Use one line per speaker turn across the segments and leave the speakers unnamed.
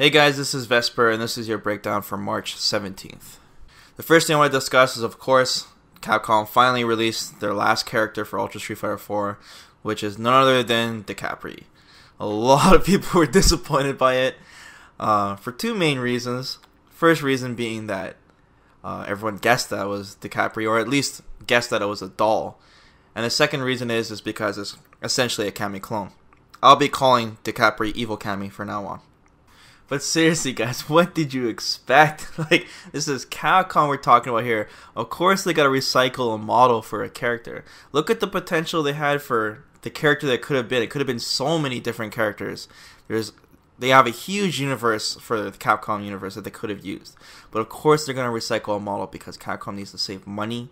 Hey guys, this is Vesper, and this is your breakdown for March 17th. The first thing I want to discuss is, of course, Capcom finally released their last character for Ultra Street Fighter 4, which is none other than Decapre. A lot of people were disappointed by it for two main reasons. First reason being that everyone guessed that it was Decapre, or at least guessed that it was a doll. And the second reason is because it's essentially a Cammy clone. I'll be calling Decapre Evil Cammy from now on. But seriously, guys, what did you expect? This is Capcom we're talking about here. Of course they gotta recycle a model for a character. Look at the potential they had for the character that could have been. It could have been so many different characters. They have a huge universe for the Capcom universe that they could have used. But of course they're gonna recycle a model because Capcom needs to save money.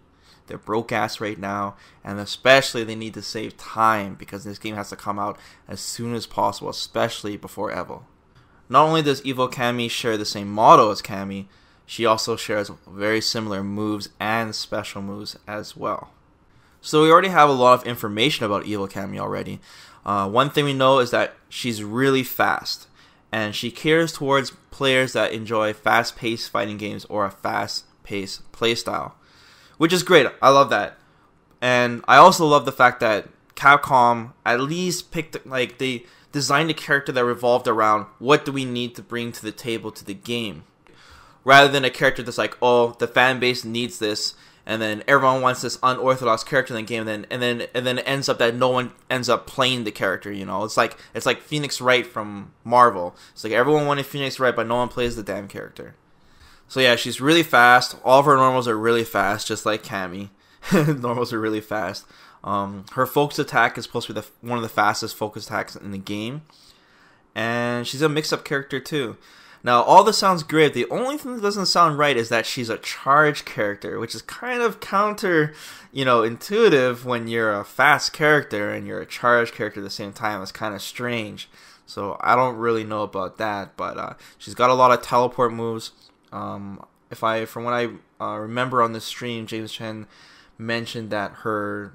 They're broke ass right now, and especially they need to save time because this game has to come out as soon as possible, especially before Evo. Not only does Evil Cammy share the same model as Cammy, she also shares very similar moves and special moves as well. So we already have a lot of information about Evil Cammy already. One thing we know is that she's really fast, and she caters towards players that enjoy fast-paced fighting games or a fast-paced playstyle, which is great. I love that. And I also love the fact that Capcom at least picked, they designed a character that revolved around what do we need to bring to the table to the game, rather than a character that's like, oh, the fan base needs this, and then everyone wants this unorthodox character in the game, and then it ends up that no one ends up playing the character. You know, it's like Phoenix Wright from Marvel. It's like everyone wanted Phoenix Wright, but no one plays the damn character. So yeah, she's really fast. All of her normals are really fast, just like Cammy. Normals are really fast. Her focus attack is supposed to be one of the fastest focus attacks in the game. And she's a mix-up character too. Now, all this sounds great. The only thing that doesn't sound right is that she's a charge character, which is kind of intuitive when you're a fast character and you're a charge character at the same time. It's kind of strange. So I don't really know about that, but she's got a lot of teleport moves. From what I remember on this stream, James Chen mentioned that her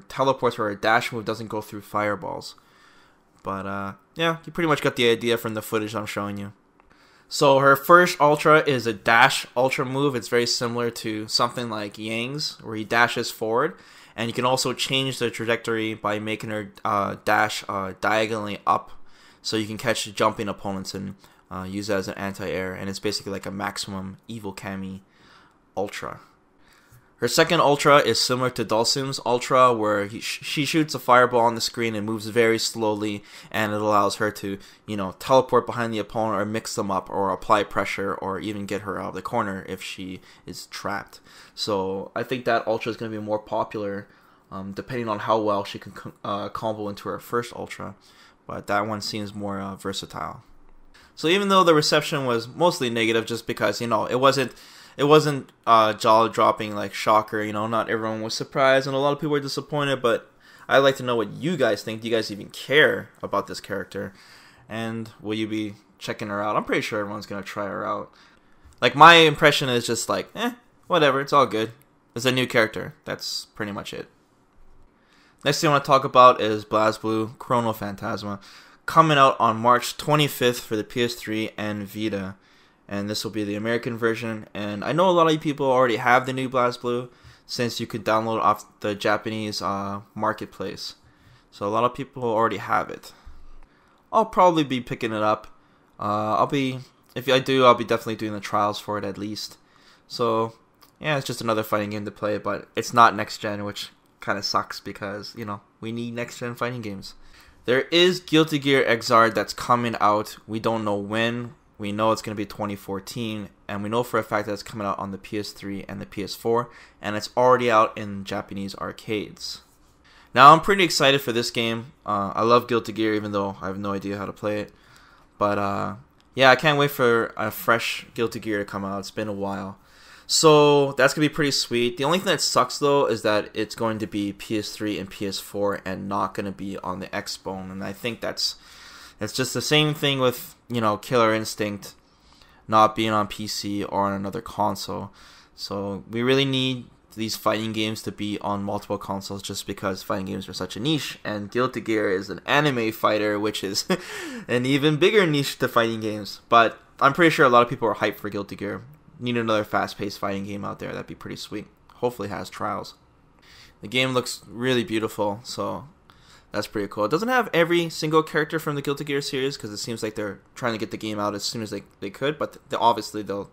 teleports or her dash move doesn't go through fireballs. But yeah, you pretty much got the idea from the footage I'm showing you. So her first ultra is a dash ultra move. It's very similar to something like Yang's, where he dashes forward. And you can also change the trajectory by making her dash diagonally up, so you can catch jumping opponents and use it as an anti-air. And it's basically like a maximum Evil Cammy ultra. Her second ultra is similar to Dhalsim's ultra, where she shoots a fireball on the screen and moves very slowly, and it allows her to, teleport behind the opponent or mix them up or apply pressure or even get her out of the corner if she is trapped. So I think that ultra is going to be more popular depending on how well she can combo into her first ultra, but that one seems more versatile. So even though the reception was mostly negative just because, it wasn't jaw-dropping like Shocker, not everyone was surprised and a lot of people were disappointed, but I'd like to know what you guys think. Do you guys even care about this character? And will you be checking her out? I'm pretty sure everyone's going to try her out. My impression is just whatever, it's all good. It's a new character. That's pretty much it. Next thing I want to talk about is BlazBlue Chrono Phantasma, coming out on March 25th for the PS3 and Vita. And this will be the American version. And I know a lot of you people already have the new BlazBlue, since you could download off the Japanese marketplace. So a lot of people already have it. I'll probably be picking it up. If I do, I'll be definitely doing the trials for it at least. So yeah, it's just another fighting game to play, but it's not next gen, which kind of sucks because we need next gen fighting games. There is Guilty Gear Xrd that's coming out. We don't know when. We know it's going to be 2014, and we know for a fact that it's coming out on the PS3 and the PS4, and it's already out in Japanese arcades. Now, I'm pretty excited for this game. I love Guilty Gear, even though I have no idea how to play it. But, yeah, I can't wait for a fresh Guilty Gear to come out. It's been a while. So, that's going to be pretty sweet. The only thing that sucks, though, is that it's going to be PS3 and PS4 and not going to be on the Xbone, and I think it's just the same thing with, Killer Instinct not being on PC or on another console. So we really need these fighting games to be on multiple consoles just because fighting games are such a niche, and Guilty Gear is an anime fighter, which is an even bigger niche to fighting games. But I'm pretty sure a lot of people are hyped for Guilty Gear. Need another fast-paced fighting game out there. That'd be pretty sweet. Hopefully it has trials. The game looks really beautiful, so that's pretty cool. It doesn't have every single character from the Guilty Gear series because it seems like they're trying to get the game out as soon as they could, but obviously they'll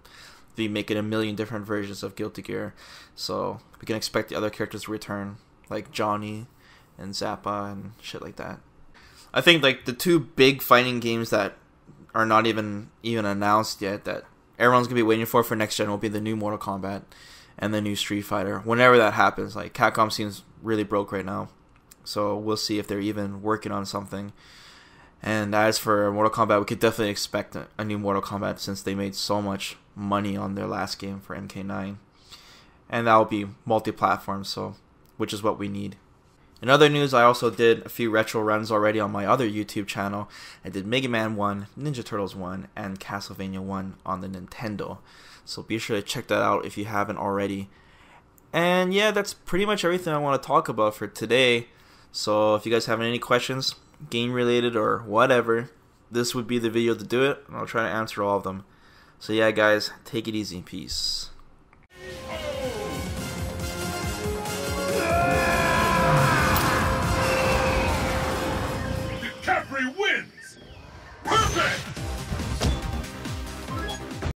be making a million different versions of Guilty Gear, so we can expect the other characters to return, like Johnny and Zappa and shit like that. I think like the two big fighting games that are not even announced yet that everyone's gonna be waiting for next gen will be the new Mortal Kombat and the new Street Fighter. Whenever that happens, like Capcom seems really broke right now, so we'll see if they're even working on something. And as for Mortal Kombat, we could definitely expect a new Mortal Kombat since they made so much money on their last game for MK9, and that will be multi-platform, so which is what we need. In other news, I also did a few retro runs already on my other YouTube channel. I did Mega Man 1, Ninja Turtles 1, and Castlevania 1 on the Nintendo. So be sure to check that out if you haven't already. And yeah, that's pretty much everything I want to talk about for today. So if you guys have any questions, game related or whatever, this would be the video to do it, and I'll try to answer all of them. So yeah guys, take it easy. Peace.